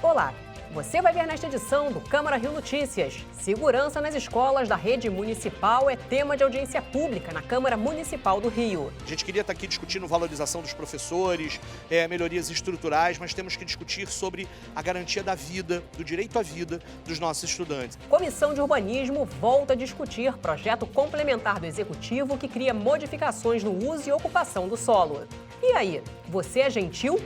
Olá! Você vai ver nesta edição do Câmara Rio Notícias. Segurança nas escolas da rede municipal é tema de audiência pública na Câmara Municipal do Rio. A gente queria estar aqui discutindo valorização dos professores, melhorias estruturais, mas temos que discutir sobre a garantia da vida, do direito à vida dos nossos estudantes. Comissão de Urbanismo volta a discutir projeto complementar do Executivo que cria modificações no uso e ocupação do solo. E aí, você é gentil?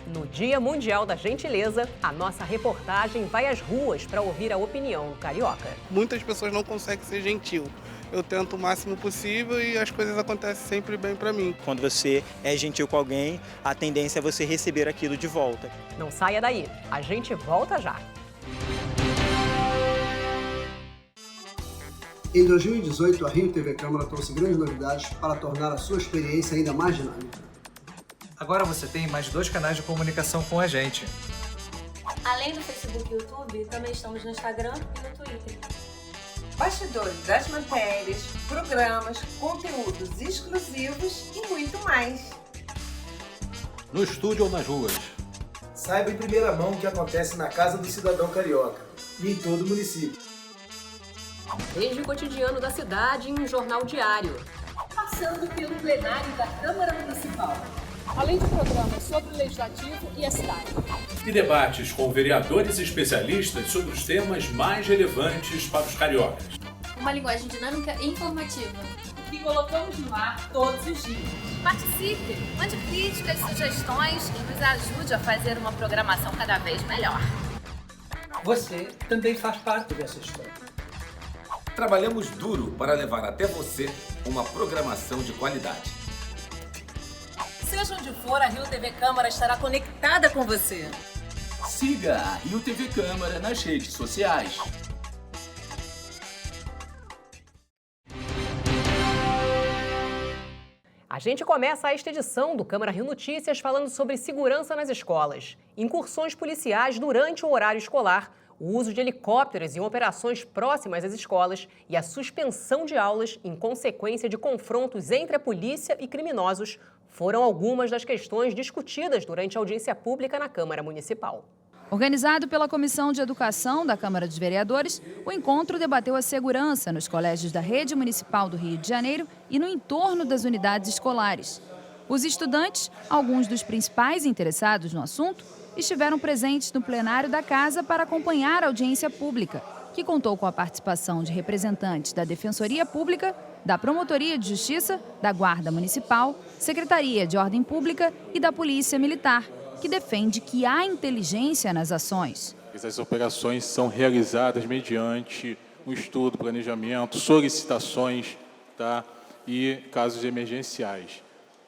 No Dia Mundial da Gentileza, a nossa reportagem vai às ruas para ouvir a opinião carioca. Muitas pessoas não conseguem ser gentil. Eu tento o máximo possível e as coisas acontecem sempre bem para mim. Quando você é gentil com alguém, a tendência é você receber aquilo de volta. Não saia daí, a gente volta já. Em 2018, a Rio TV Câmara trouxe grandes novidades para tornar a sua experiência ainda mais dinâmica. Agora você tem mais 2 canais de comunicação com a gente. Além do Facebook e YouTube, também estamos no Instagram e no Twitter. Bastidores das matérias, programas, conteúdos exclusivos e muito mais. No estúdio ou nas ruas. Saiba em primeira mão o que acontece na Casa do Cidadão Carioca e em todo o município. Desde o cotidiano da cidade em um jornal diário. Passando pelo plenário da Câmara Municipal. Além de programas sobre o Legislativo e a cidade. E debates com vereadores e especialistas sobre os temas mais relevantes para os cariocas. Uma linguagem dinâmica e informativa. Que colocamos no ar todos os dias. Participe, mande críticas, sugestões e nos ajude a fazer uma programação cada vez melhor. Você também faz parte dessa história. Trabalhamos duro para levar até você uma programação de qualidade. Seja onde for, a Rio TV Câmara estará conectada com você. Siga a Rio TV Câmara nas redes sociais. A gente começa esta edição do Câmara Rio Notícias falando sobre segurança nas escolas, incursões policiais durante o horário escolar, o uso de helicópteros em operações próximas às escolas e a suspensão de aulas em consequência de confrontos entre a polícia e criminosos foram algumas das questões discutidas durante a audiência pública na Câmara Municipal. Organizado pela Comissão de Educação da Câmara dos Vereadores, o encontro debateu a segurança nos colégios da Rede Municipal do Rio de Janeiro e no entorno das unidades escolares. Os estudantes, alguns dos principais interessados no assunto, estiveram presentes no plenário da Casa para acompanhar a audiência pública, que contou com a participação de representantes da Defensoria Pública, da Promotoria de Justiça, da Guarda Municipal, Secretaria de Ordem Pública e da Polícia Militar, que defende que há inteligência nas ações. Essas operações são realizadas mediante um estudo, planejamento, solicitações, e casos emergenciais.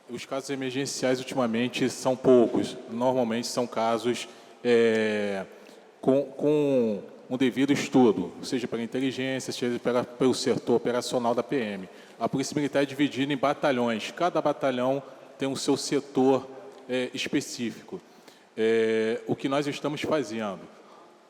Os casos emergenciais, ultimamente, são poucos. Normalmente, são casos com um devido estudo, seja pela inteligência, seja pelo setor operacional da PM. A Polícia Militar é dividida em batalhões. Cada batalhão tem o seu setor específico. O que nós estamos fazendo?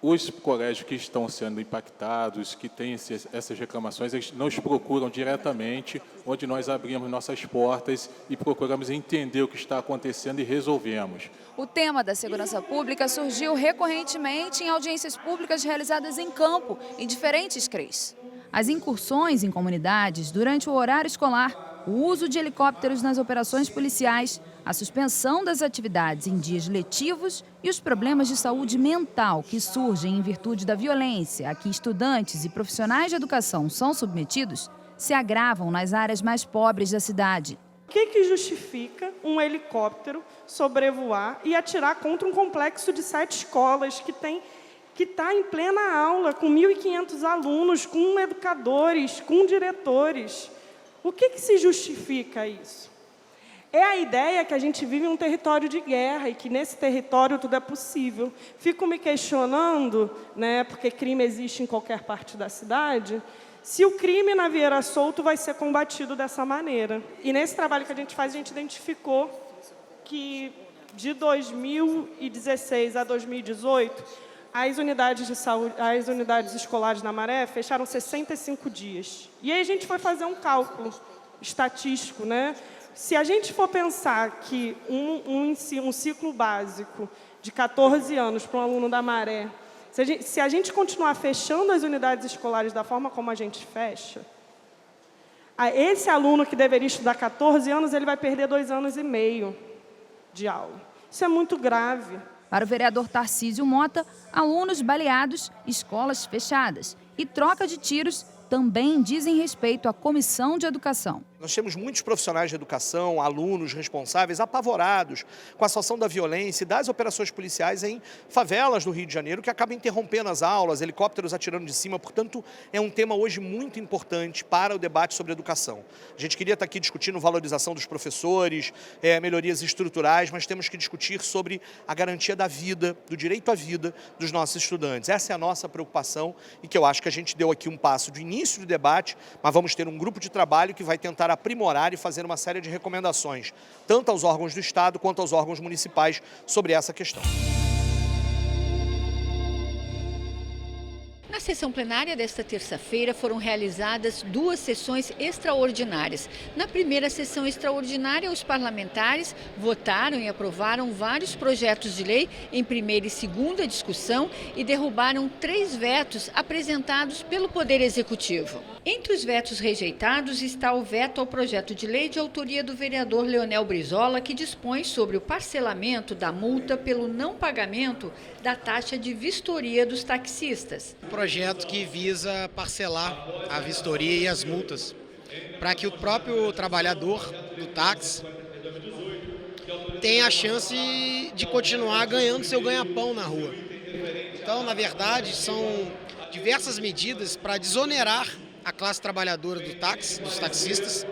Os colégios que estão sendo impactados, que têm essas reclamações, eles nos procuram diretamente, onde nós abrimos nossas portas e procuramos entender o que está acontecendo e resolvemos. O tema da segurança pública surgiu recorrentemente em audiências públicas realizadas em campo, em diferentes CREs. As incursões em comunidades durante o horário escolar, o uso de helicópteros nas operações policiais, a suspensão das atividades em dias letivos e os problemas de saúde mental que surgem em virtude da violência a que estudantes e profissionais de educação são submetidos, se agravam nas áreas mais pobres da cidade. O que justifica um helicóptero sobrevoar e atirar contra um complexo de 7 escolas que está em plena aula, com 1.500 alunos, com educadores, com diretores? O que se justifica isso? É a ideia que a gente vive em um território de guerra e que nesse território tudo é possível. Fico me questionando, porque crime existe em qualquer parte da cidade, se o crime na Vieira Solto vai ser combatido dessa maneira. E nesse trabalho que a gente faz, a gente identificou que de 2016 a 2018, as unidades de saúde, as unidades escolares na Maré fecharam 65 dias. E aí a gente foi fazer um cálculo estatístico, Se a gente for pensar que um ciclo básico de 14 anos para um aluno da Maré, se a gente continuar fechando as unidades escolares da forma como a gente fecha, esse aluno que deveria estudar 14 anos, ele vai perder 2 anos e meio de aula. Isso é muito grave. Para o vereador Tarcísio Mota, alunos baleados, escolas fechadas e troca de tiros também dizem respeito à Comissão de Educação. Nós temos muitos profissionais de educação, alunos responsáveis, apavorados com a situação da violência e das operações policiais em favelas do Rio de Janeiro, que acabam interrompendo as aulas, helicópteros atirando de cima. Portanto, é um tema hoje muito importante para o debate sobre educação. A gente queria estar aqui discutindo valorização dos professores, melhorias estruturais, mas temos que discutir sobre a garantia da vida, do direito à vida dos nossos estudantes. Essa é a nossa preocupação e que eu acho que a gente deu aqui um passo de início do debate, mas vamos ter um grupo de trabalho que vai tentar aprimorar e fazer uma série de recomendações, tanto aos órgãos do Estado quanto aos órgãos municipais sobre essa questão. Na sessão plenária desta terça-feira foram realizadas 2 sessões extraordinárias. Na primeira sessão extraordinária, os parlamentares votaram e aprovaram vários projetos de lei em primeira e segunda discussão e derrubaram 3 vetos apresentados pelo Poder Executivo. Entre os vetos rejeitados está o veto ao projeto de lei de autoria do vereador Leonel Brizola, que dispõe sobre o parcelamento da multa pelo não pagamento da taxa de vistoria dos taxistas. Projeto que visa parcelar a vistoria e as multas, para que o próprio trabalhador do táxi tenha a chance de continuar ganhando seu ganha-pão na rua. Então, na verdade, são diversas medidas para desonerar a classe trabalhadora do táxi, dos taxistas,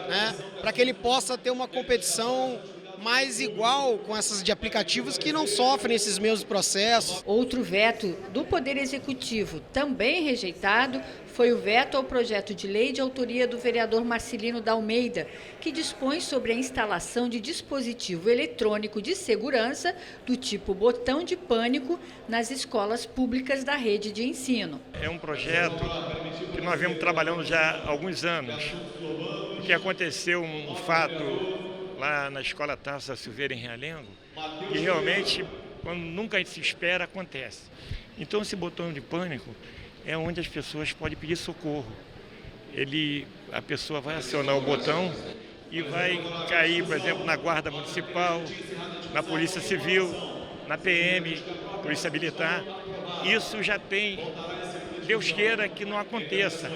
né, para que ele possa ter uma competição mais igual com essas de aplicativos que não sofrem esses mesmos processos. Outro veto do Poder Executivo, também rejeitado, foi o veto ao projeto de lei de autoria do vereador Marcelino da Almeida, que dispõe sobre a instalação de dispositivo eletrônico de segurança do tipo botão de pânico nas escolas públicas da rede de ensino. É um projeto que nós vemos trabalhando já há alguns anos, porque aconteceu um fato lá na Escola Tasso Silveira em Realengo, e realmente, quando nunca se espera, acontece. Então, esse botão de pânico é onde as pessoas podem pedir socorro. A pessoa vai acionar o botão e vai cair, por exemplo, na Guarda Municipal, na Polícia Civil, na PM, Polícia Militar. Isso já tem, Deus queira que não aconteça,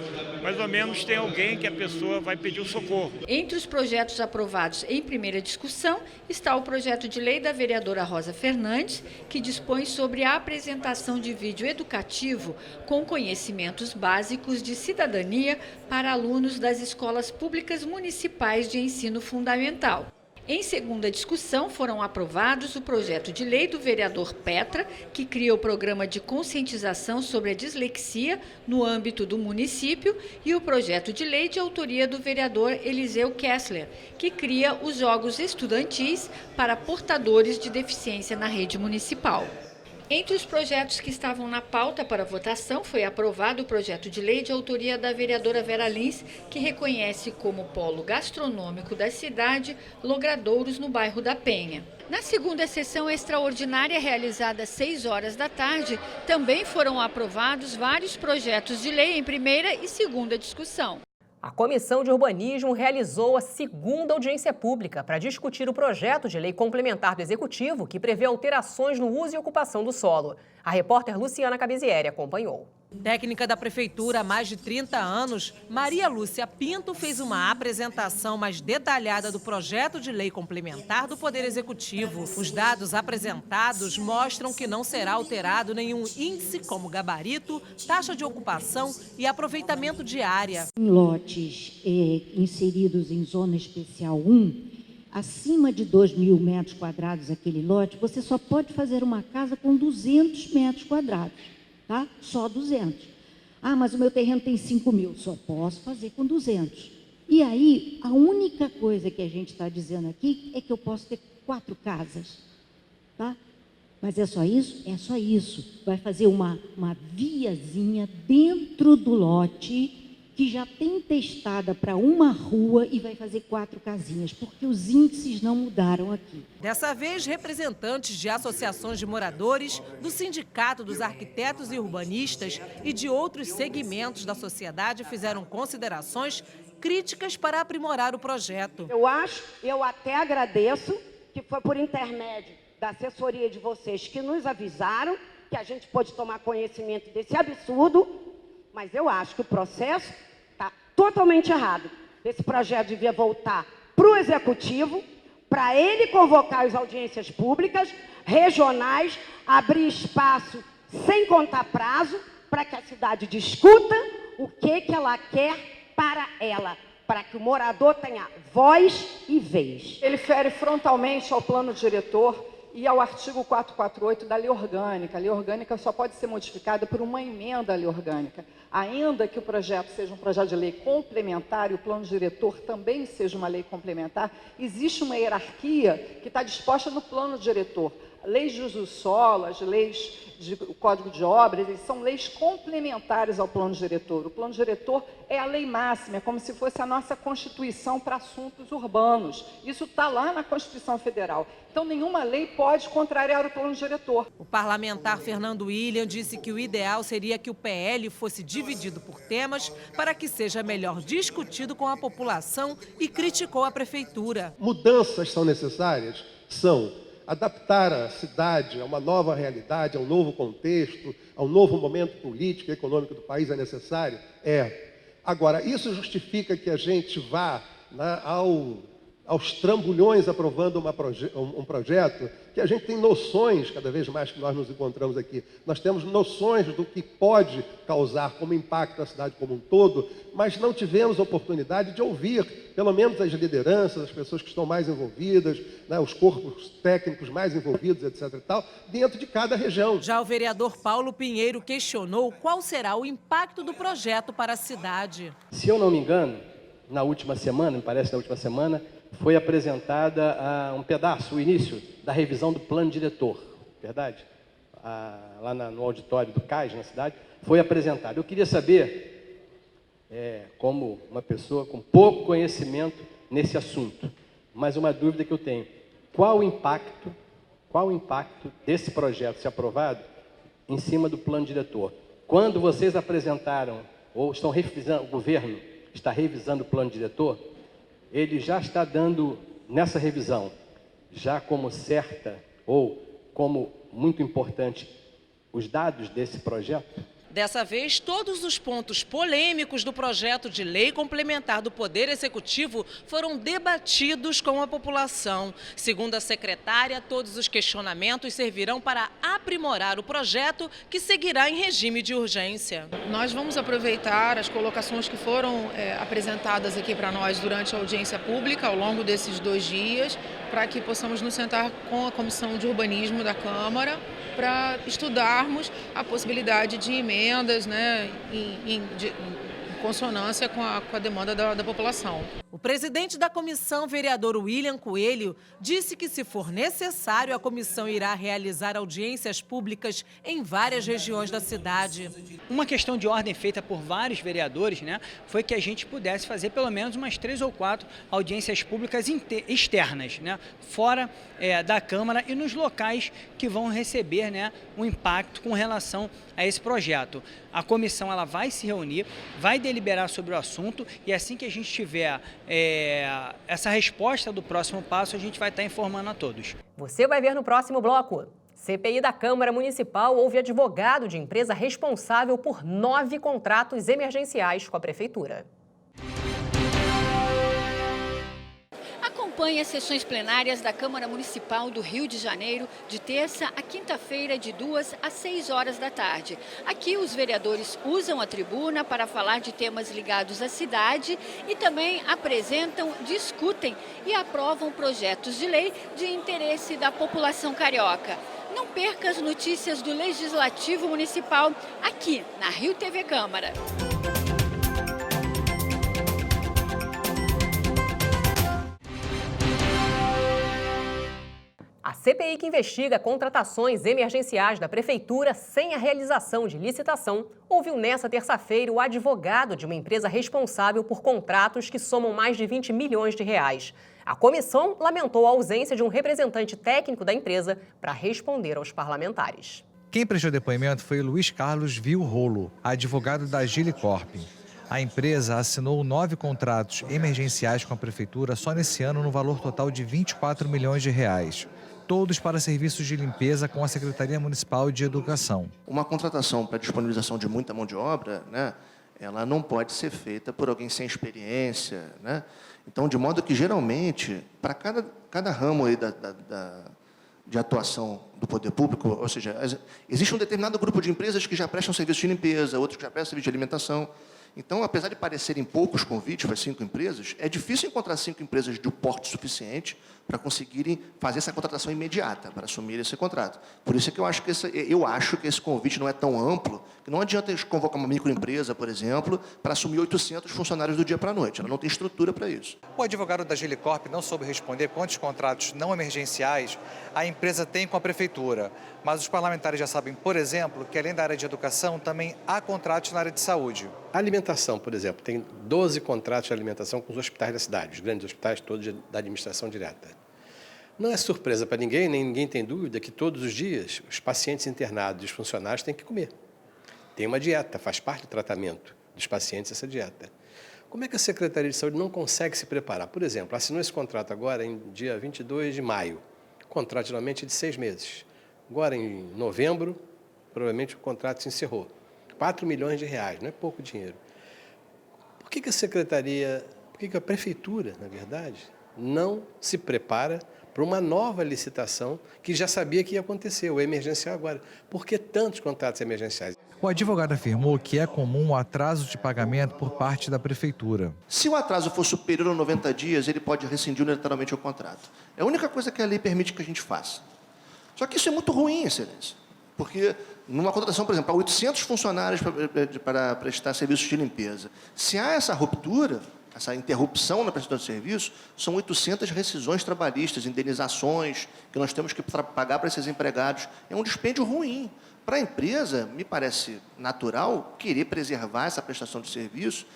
mais ou menos tem alguém que a pessoa vai pedir o socorro. Entre os projetos aprovados em primeira discussão está o projeto de lei da vereadora Rosa Fernandes, que dispõe sobre a apresentação de vídeo educativo com conhecimentos básicos de cidadania para alunos das escolas públicas municipais de ensino fundamental. Em segunda discussão, foram aprovados o projeto de lei do vereador Petra, que cria o programa de conscientização sobre a dislexia no âmbito do município, e o projeto de lei de autoria do vereador Eliseu Kessler, que cria os jogos estudantis para portadores de deficiência na rede municipal. Entre os projetos que estavam na pauta para votação, foi aprovado o projeto de lei de autoria da vereadora Vera Lins, que reconhece como polo gastronômico da cidade Logradouros, no bairro da Penha. Na segunda sessão extraordinária, realizada às 6 horas da tarde, também foram aprovados vários projetos de lei em primeira e segunda discussão. A Comissão de Urbanismo realizou a segunda audiência pública para discutir o projeto de lei complementar do Executivo que prevê alterações no uso e ocupação do solo. A repórter Luciana Cabizieri acompanhou. Técnica da Prefeitura há mais de 30 anos, Maria Lúcia Pinto fez uma apresentação mais detalhada do projeto de lei complementar do Poder Executivo. Os dados apresentados mostram que não será alterado nenhum índice como gabarito, taxa de ocupação e aproveitamento de área. Em lotes inseridos em Zona Especial 1, acima de 2.000 metros quadrados aquele lote, você só pode fazer uma casa com 200 metros quadrados. Tá? Só 200. Ah, mas o meu terreno tem 5.000, só posso fazer com 200. E aí, a única coisa que a gente está dizendo aqui é que eu posso ter 4 casas. Tá? Mas é só isso? É só isso. Vai fazer uma viazinha dentro do lote, que já tem testada para uma rua e vai fazer 4 casinhas, porque os índices não mudaram aqui. Dessa vez, representantes de associações de moradores, do Sindicato dos Arquitetos e Urbanistas e de outros segmentos da sociedade fizeram considerações críticas para aprimorar o projeto. Eu até agradeço que foi por intermédio da assessoria de vocês que nos avisaram que a gente pôde tomar conhecimento desse absurdo, mas eu acho que o processo está totalmente errado. Esse projeto devia voltar para o Executivo, para ele convocar as audiências públicas, regionais, abrir espaço sem contar prazo, para que a cidade discuta o que ela quer para ela, para que o morador tenha voz e vez. Ele fere frontalmente ao plano diretor e ao artigo 448 da Lei Orgânica. A Lei Orgânica só pode ser modificada por uma emenda à Lei Orgânica. Ainda que o projeto seja um projeto de lei complementar e o plano diretor também seja uma lei complementar, existe uma hierarquia que está disposta no plano diretor. Leis de uso do solo, as leis do Código de Obras, eles são leis complementares ao plano diretor. O plano diretor é a lei máxima, é como se fosse a nossa Constituição para assuntos urbanos. Isso está lá na Constituição Federal. Então, nenhuma lei pode contrariar o plano diretor. O parlamentar Fernando William disse que o ideal seria que o PL fosse dividido por temas para que seja melhor discutido com a população e criticou a prefeitura. Mudanças são necessárias? São. Adaptar a cidade a uma nova realidade, a um novo contexto, a um novo momento político e econômico do país é necessário? É. Agora, isso justifica que a gente vá aos trambolhões aprovando um projeto que a gente tem noções, cada vez mais que nós nos encontramos aqui, nós temos noções do que pode causar como impacto na cidade como um todo, mas não tivemos oportunidade de ouvir, pelo menos as lideranças, as pessoas que estão mais envolvidas, né, os corpos técnicos mais envolvidos, etc. e tal, dentro de cada região. Já o vereador Paulo Pinheiro questionou qual será o impacto do projeto para a cidade. Se eu não me engano, na última semana, me parece na última semana, foi apresentada um pedaço, o início da revisão do plano diretor, verdade? Lá no auditório do CAIS, na cidade, foi apresentado. Eu queria saber, como uma pessoa com pouco conhecimento nesse assunto, mas uma dúvida que eu tenho, qual o impacto desse projeto, se aprovado, em cima do plano diretor? Quando vocês apresentaram, ou estão revisando, o governo está revisando o plano diretor, ele já está dando, nessa revisão, já como certa ou como muito importante, os dados desse projeto? Dessa vez, todos os pontos polêmicos do projeto de lei complementar do Poder Executivo foram debatidos com a população. Segundo a secretária, todos os questionamentos servirão para aprimorar o projeto, que seguirá em regime de urgência. Nós vamos aproveitar as colocações que foram apresentadas aqui para nós durante a audiência pública ao longo desses 2 dias, para que possamos nos sentar com a Comissão de Urbanismo da Câmara para estudarmos a possibilidade de emendas, né, em consonância com a demanda da população. O presidente da comissão, vereador William Coelho, disse que, se for necessário, a comissão irá realizar audiências públicas em várias regiões da cidade. Uma questão de ordem feita por vários vereadores, né, foi que a gente pudesse fazer pelo menos umas 3 ou 4 audiências públicas externas, né, fora da Câmara e nos locais que vão receber, né, um impacto com relação a esse projeto. A comissão ela vai se reunir, vai deliberar sobre o assunto e assim que a gente tiver essa resposta do próximo passo, a gente vai estar informando a todos. Você vai ver no próximo bloco. CPI da Câmara Municipal houve advogado de empresa responsável por 9 contratos emergenciais com a Prefeitura. Acompanhe as sessões plenárias da Câmara Municipal do Rio de Janeiro de terça a quinta-feira, de 2 às 6 horas da tarde. Aqui os vereadores usam a tribuna para falar de temas ligados à cidade e também apresentam, discutem e aprovam projetos de lei de interesse da população carioca. Não perca as notícias do Legislativo Municipal aqui na Rio TV Câmara. A CPI que investiga contratações emergenciais da Prefeitura sem a realização de licitação ouviu nesta terça-feira o advogado de uma empresa responsável por contratos que somam mais de 20 milhões de reais. A comissão lamentou a ausência de um representante técnico da empresa para responder aos parlamentares. Quem prestou depoimento foi Luiz Carlos Vilrolo, advogado da Agilicorp. A empresa assinou 9 contratos emergenciais com a Prefeitura só nesse ano no valor total de 24 milhões de reais. Todos para serviços de limpeza com a Secretaria Municipal de Educação. Uma contratação para disponibilização de muita mão de obra, né, ela não pode ser feita por alguém sem experiência, né? Então, de modo que, geralmente, para cada ramo aí de atuação do poder público, ou seja, existe um determinado grupo de empresas que já prestam serviço de limpeza, outros que já prestam serviço de alimentação. Então, apesar de parecerem poucos convites para 5 empresas, é difícil encontrar 5 empresas de porte suficiente para conseguirem fazer essa contratação imediata, para assumir esse contrato. Por isso é que eu acho que esse convite não é tão amplo, que não adianta convocar uma microempresa, por exemplo, para assumir 800 funcionários do dia para a noite. Ela não tem estrutura para isso. O advogado da Agilicorp não soube responder quantos contratos não emergenciais a empresa tem com a Prefeitura. Mas os parlamentares já sabem, por exemplo, que além da área de educação, também há contratos na área de saúde. A alimentação, por exemplo, tem 12 contratos de alimentação com os hospitais da cidade, os grandes hospitais todos da administração direta. Não é surpresa para ninguém, nem ninguém tem dúvida que todos os dias os pacientes internados e os funcionários têm que comer. Tem uma dieta, faz parte do tratamento dos pacientes essa dieta. Como é que a Secretaria de Saúde não consegue se preparar? Por exemplo, assinou esse contrato agora em dia 22 de maio, contrato geralmente de 6 meses. Agora, em novembro, provavelmente o contrato se encerrou. 4 milhões de reais, não é pouco dinheiro. Por que a Secretaria, por que a Prefeitura, na verdade, não se prepara para uma nova licitação que já sabia que ia acontecer, o emergencial agora? Por que tantos contratos emergenciais? O advogado afirmou que é comum o atraso de pagamento por parte da Prefeitura. Se o atraso for superior a 90 dias, ele pode rescindir unilateralmente o contrato. É a única coisa que a lei permite que a gente faça. Só que isso é muito ruim, Excelência, porque numa contratação, por exemplo, há 800 funcionários para prestar serviços de limpeza. Se há essa ruptura, essa interrupção na prestação de serviço, são 800 rescisões trabalhistas, indenizações que nós temos que pagar para esses empregados. É um dispêndio ruim. Para a empresa, me parece natural querer preservar essa prestação de serviço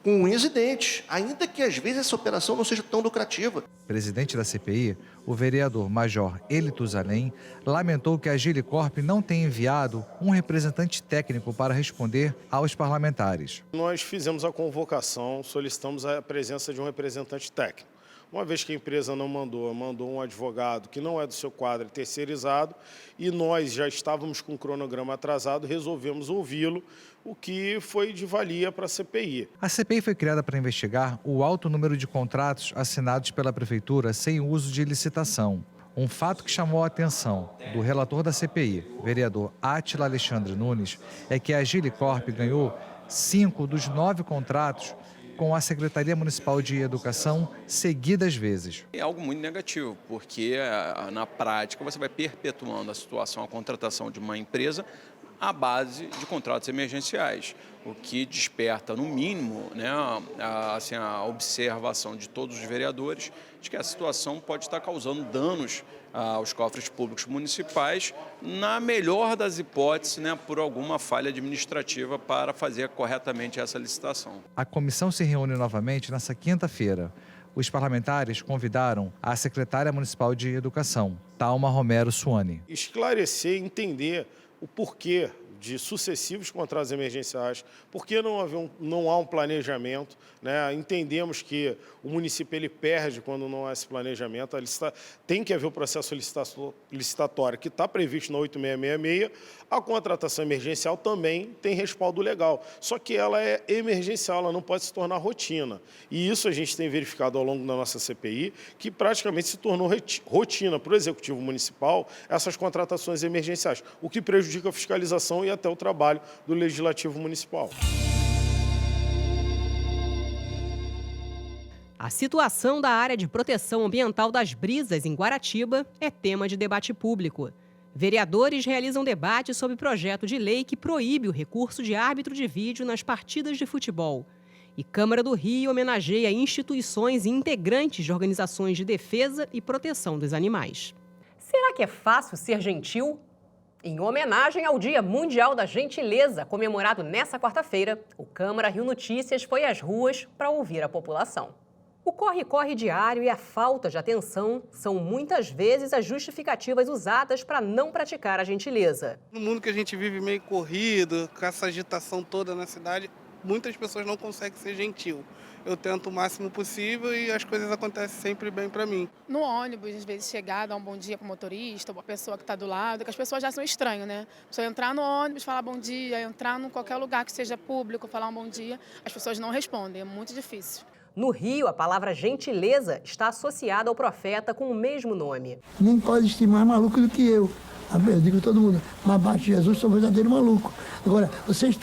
com unhas e dentes, ainda que às vezes essa operação não seja tão lucrativa. Presidente da CPI, o vereador Major Elito Zanem lamentou que a Agilicorp não tenha enviado um representante técnico para responder aos parlamentares. Nós fizemos a convocação, solicitamos a presença de um representante técnico. Uma vez que a empresa não mandou um advogado que não é do seu quadro, terceirizado, e nós já estávamos com o cronograma atrasado, resolvemos ouvi-lo, o que foi de valia para a CPI. A CPI foi criada para investigar o alto número de contratos assinados pela Prefeitura sem uso de licitação. Um fato que chamou a atenção do relator da CPI, vereador Átila Alexandre Nunes, é que a Agilicorp ganhou 5 dos 9 contratos com a Secretaria Municipal de Educação seguidas vezes. É algo muito negativo, porque na prática você vai perpetuando a situação, a contratação de uma empresa à base de contratos emergenciais, o que desperta, no mínimo, né, a observação de todos os vereadores de que a situação pode estar causando danos aos cofres públicos municipais, na melhor das hipóteses, né, por alguma falha administrativa para fazer corretamente essa licitação. A comissão se reúne novamente nesta quinta-feira. Os parlamentares convidaram a secretária municipal de Educação, Thalma Romero Suani. Esclarecer, entender o porquê de sucessivos contratos emergenciais, porque não há um planejamento, né? Entendemos que o município ele perde quando não há esse planejamento. Tem que haver o processo licitatório que está previsto na 8666. A contratação emergencial também tem respaldo legal, só que ela é emergencial, ela não pode se tornar rotina. E isso a gente tem verificado ao longo da nossa CPI, que praticamente se tornou rotina para o Executivo Municipal essas contratações emergenciais, o que prejudica a fiscalização e até o trabalho do Legislativo Municipal. A situação da área de proteção ambiental das Brisas, em Guaratiba, é tema de debate público. Vereadores realizam debate sobre projeto de lei que proíbe o recurso de árbitro de vídeo nas partidas de futebol. E Câmara do Rio homenageia instituições e integrantes de organizações de defesa e proteção dos animais. Será que é fácil ser gentil? Em homenagem ao Dia Mundial da Gentileza, comemorado nesta quarta-feira, o Câmara Rio Notícias foi às ruas para ouvir a população. O corre-corre diário e a falta de atenção são muitas vezes as justificativas usadas para não praticar a gentileza. No mundo que a gente vive meio corrido, com essa agitação toda na cidade, muitas pessoas não conseguem ser gentil. Eu tento o máximo possível e as coisas acontecem sempre bem para mim. No ônibus, às vezes chegar, dar um bom dia para o motorista, uma pessoa que está do lado, que as pessoas já são estranhas, né? Só entrar no ônibus, falar bom dia, entrar em qualquer lugar que seja público, falar um bom dia, as pessoas não respondem, é muito difícil. No Rio, a palavra gentileza está associada ao profeta com o mesmo nome. Nem pode existir mais maluco do que eu. Eu digo a todo mundo, mas abaixo de Jesus sou verdadeiro maluco. Agora,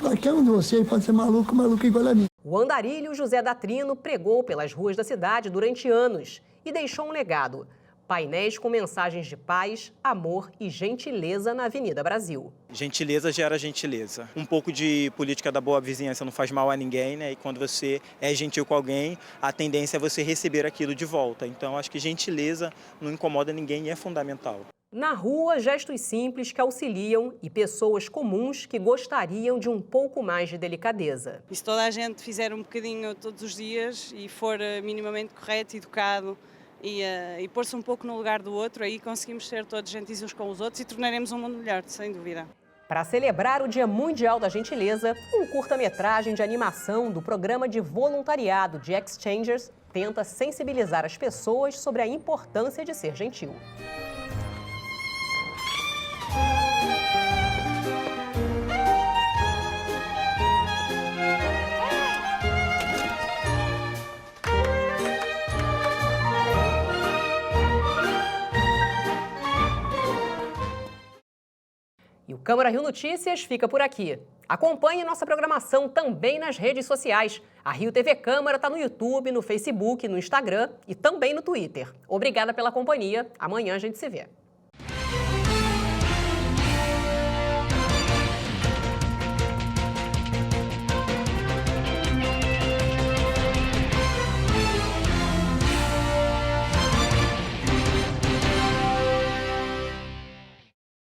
qualquer um de vocês pode ser maluco igual a mim. O andarilho José Datrino pregou pelas ruas da cidade durante anos e deixou um legado. Painéis com mensagens de paz, amor e gentileza na Avenida Brasil. Gentileza gera gentileza. Um pouco de política da boa vizinhança não faz mal a ninguém, né? E quando você é gentil com alguém, a tendência é você receber aquilo de volta. Então, acho que gentileza não incomoda ninguém e é fundamental. Na rua, gestos simples que auxiliam e pessoas comuns que gostariam de um pouco mais de delicadeza. E se toda a gente fizer um bocadinho todos os dias e for minimamente correto, educado e pôr-se um pouco no lugar do outro, aí conseguimos ser todos gentis uns com os outros e tornaremos um mundo melhor, sem dúvida. Para celebrar o Dia Mundial da Gentileza, um curta-metragem de animação do programa de voluntariado de Exchangers tenta sensibilizar as pessoas sobre a importância de ser gentil. E o Câmara Rio Notícias fica por aqui. Acompanhe nossa programação também nas redes sociais. A Rio TV Câmara está no YouTube, no Facebook, no Instagram e também no Twitter. Obrigada pela companhia. Amanhã a gente se vê.